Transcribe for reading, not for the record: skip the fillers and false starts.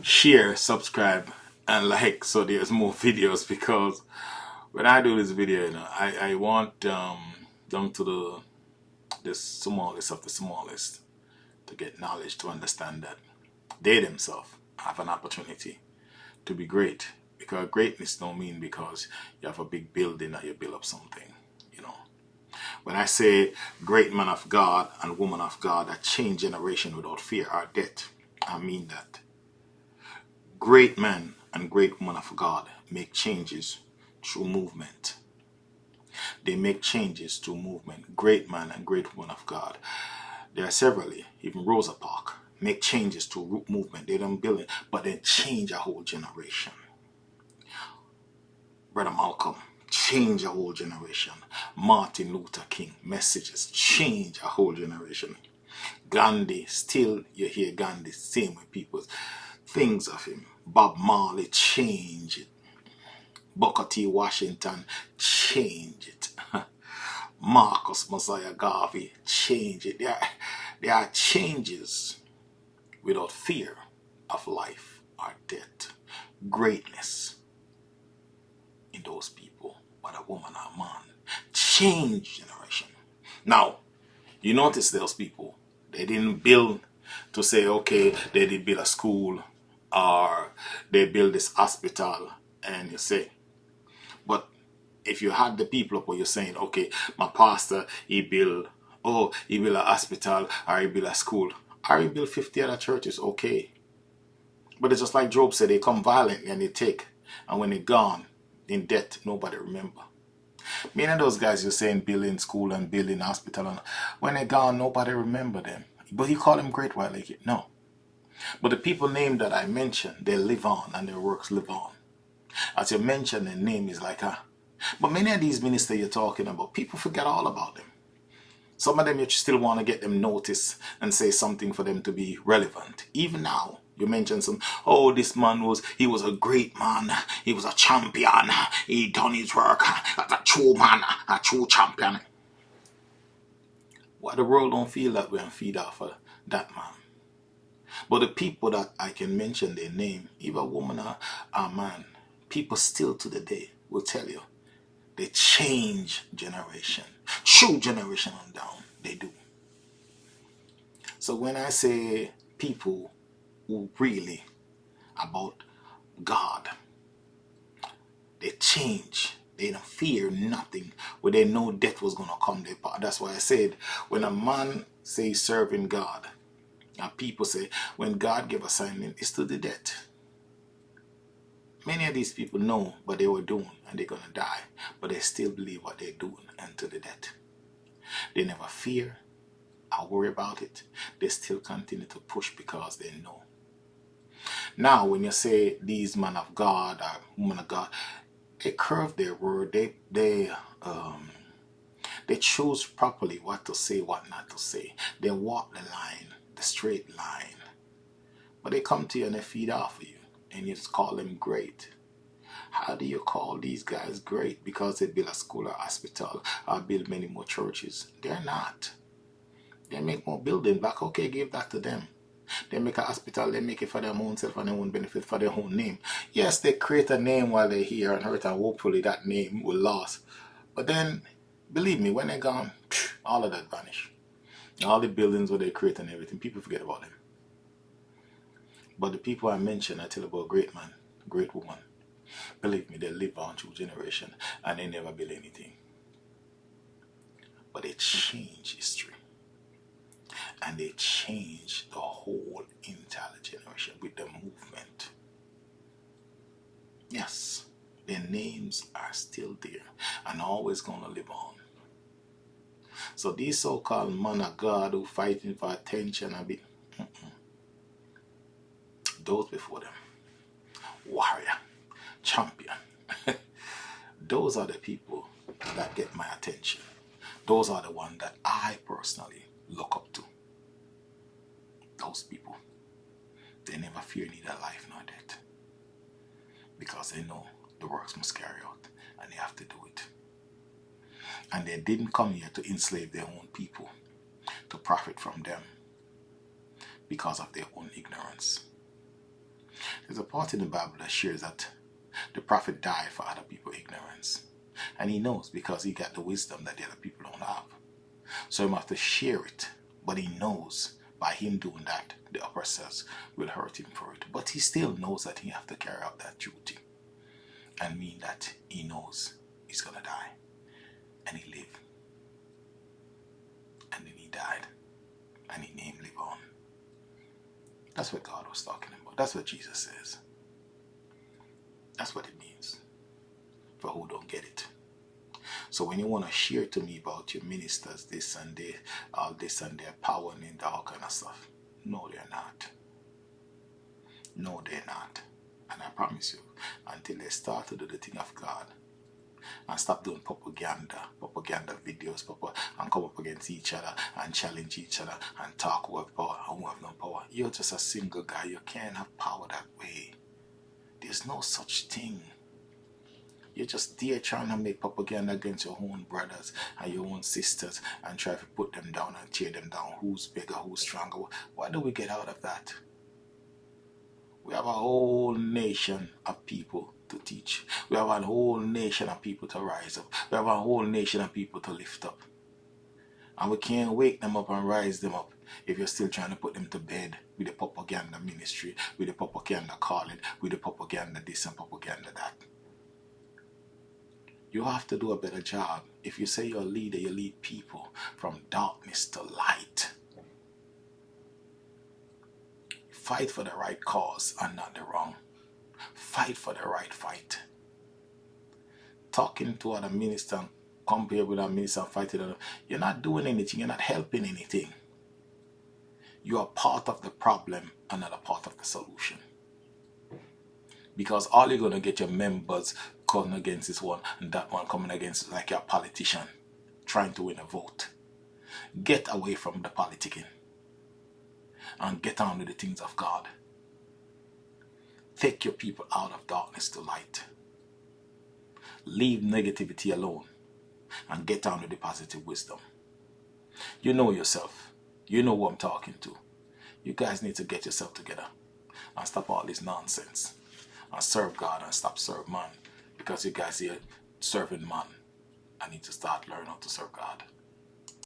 share, subscribe, and like so there's more videos because when I do this video, I want them to the smallest of the smallest to get knowledge to understand that they themselves have an opportunity to be great. Because greatness don't mean because you have a big building or you build up something, you know. When I say great man of God and woman of God that change generation without fear or death, I mean that. Great men and great women of God make changes through movement. They make changes through movement. Great man and great woman of God. There are severally, even Rosa Parks, make changes through root movement. They don't build it, but they change a whole generation. Brother Malcolm, change a whole generation. Martin Luther King, messages, change a whole generation. Gandhi, still you hear Gandhi, same with people, things of him. Bob Marley, change it. Booker T. Washington, change it. Marcus Mosiah Garvey, change it. There are changes without fear of life or death. Greatness in those people, whether woman or man. Change generation. Now, you notice those people, they didn't build to say, okay, they did build a school or they build this hospital, and you say, but if you had the people up where you're saying, okay, my pastor, he built a hospital, or he built a school, or he built 50 other churches, okay. But it's just like Job said, they come violently and they take, and when they're gone, in death, nobody remember. Many of those guys you're saying building school and building hospital, and when they're gone, nobody remember them. But he called them great white like it. No. But the people named that I mentioned, they live on and their works live on. As you mentioned, their name is like but many of these ministers you're talking about, people forget all about them. Some of them you still want to get them noticed and say something for them to be relevant. Even now, you mentioned this man he was a great man, he was a champion, he done his work, as a true man, a true champion. Why the world don't feel that way and feed off of that man? But the people that I can mention their name, either a woman or a man, people still to the day will tell you, they change generation. True generation on down, they do. So when I say people who really about God, they change. They don't fear nothing. Where they know death was going to come. That's why I said, when a man says serving God, and people say, when God gave a sign, it's to the death. Many of these people know what they were doing and they're going to die, but they still believe what they're doing until the death. They never fear or worry about it. They still continue to push because they know. Now, when you say these men of God or women of God, they curve their word. They choose properly what to say, what not to say. They walk the line, the straight line. But they come to you and they feed off of you, and you just call them great. How do you call these guys great? Because they build a school or hospital or build many more churches. They're not. They make more building back. Okay, give that to them. They make a hospital, they make it for their own self and their own benefit, for their own name. Yes, they create a name while they're here on earth, and hopefully that name will last. But then, believe me, when they're gone, all of that vanish. All the buildings where they create and everything, people forget about them. But the people I mentioned, I tell about great man, great woman. Believe me, they live on through generation and they never build anything. But they change history. And they change the whole entire generation with the movement. Yes, their names are still there and always gonna live on. So these so-called men of God who fighting for attention a bit, those before them, warrior, champion, those are the people that get my attention. Those are the ones that I personally look up to. Those people, they never fear neither life nor death, because they know the works must carry out and they have to do it. And they didn't come here to enslave their own people, to profit from them because of their own ignorance. There's a part in the Bible that shares that the prophet died for other people's ignorance. And he knows because he got the wisdom that the other people don't have. So he have to share it. But he knows by him doing that, the oppressors will hurt him for it. But he still knows that he have to carry out that duty. And mean that he knows he's going to die. And he lived. And then he died. And he named live on. That's what God was talking about. That's what Jesus says. That's what it means. For who don't get it. So when you want to share to me about your ministers, this and they, all this and their power and all kind of stuff. No, they're not. No, they're not. And I promise you, until they start to do the thing of God and stop doing propaganda videos, and come up against each other and challenge each other and talk who have power and who have no power. You're just a single guy. You can't have power that way. There's no such thing. You're just there trying to make propaganda against your own brothers and your own sisters and try to put them down and tear them down. Who's bigger, who's stronger? What do we get out of that? We have a whole nation of people to teach. We have a whole nation of people to rise up. We have a whole nation of people to lift up. And we can't wake them up and rise them up if you're still trying to put them to bed with the propaganda ministry, with the propaganda calling, with the propaganda this and propaganda that. You have to do a better job. If you say you're a leader, you lead people from darkness to light. Fight for the right cause and not the wrong. Fight for the right fight. Talking to other minister, compare with a minister and fighting them, you're not doing anything, you're not helping anything. You are part of the problem and not a part of the solution. Because all you're going to get your members coming against this one and that one coming against like you're a politician trying to win a vote. Get away from the politicking and get on with the things of God. Take your people out of darkness to light. Leave negativity alone and get on with the positive wisdom. You know yourself. You know who I'm talking to. You guys need to get yourself together and stop all this nonsense and serve God and stop serving man, because you guys here serving man. I need to start learning how to serve God.